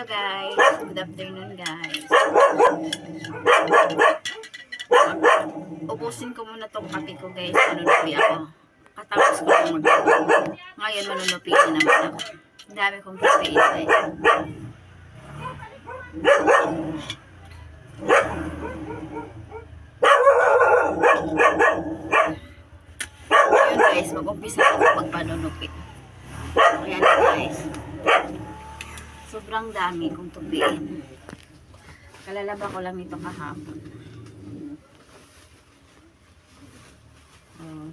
Hello guys. Good afternoon guys. Ubusin ko muna tong kape ko guys. Manunupi ako. Katapos ko lang magluto. Ngayon manunupi na naman ako. Ang dami kong kape guys. Ayun guys, mag-umpisa ako magpanunupi. Ayan guys. Sobrang dami kong tupiin. Kalalaba ko lang ito kahapon. Oh.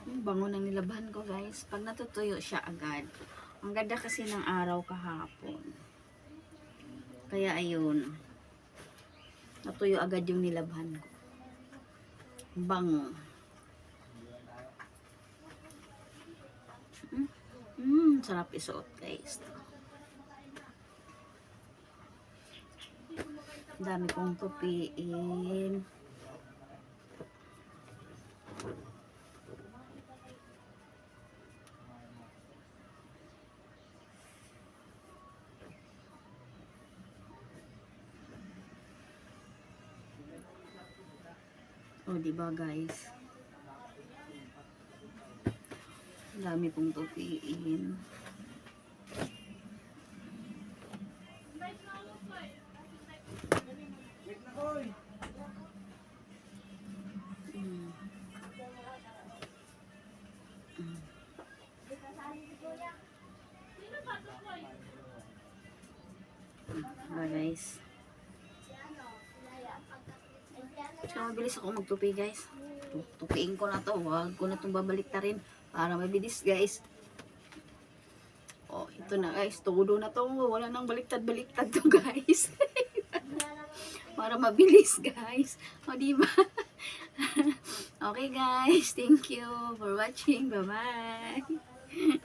Yung bango ng nilabahan ko guys. Pag natutuyo siya agad. Ang ganda kasi ng araw kahapon. Kaya ayun. Natuyo agad yung nilabahan ko. Bango. Sarap isuot guys. Dami kong tupiin. Oh, diba guys? Dami kong tupiin. Diba guys? So, mabilis ako magtupi guys. Tupiin ko na to. Huwag ko na itong babalik na rin. Para mabilis guys. Oh, ito na guys. Todo na to. Wala nang baliktad-baliktad to guys. Para mabilis guys. O, diba? Okay guys. Thank you for watching. Bye-bye.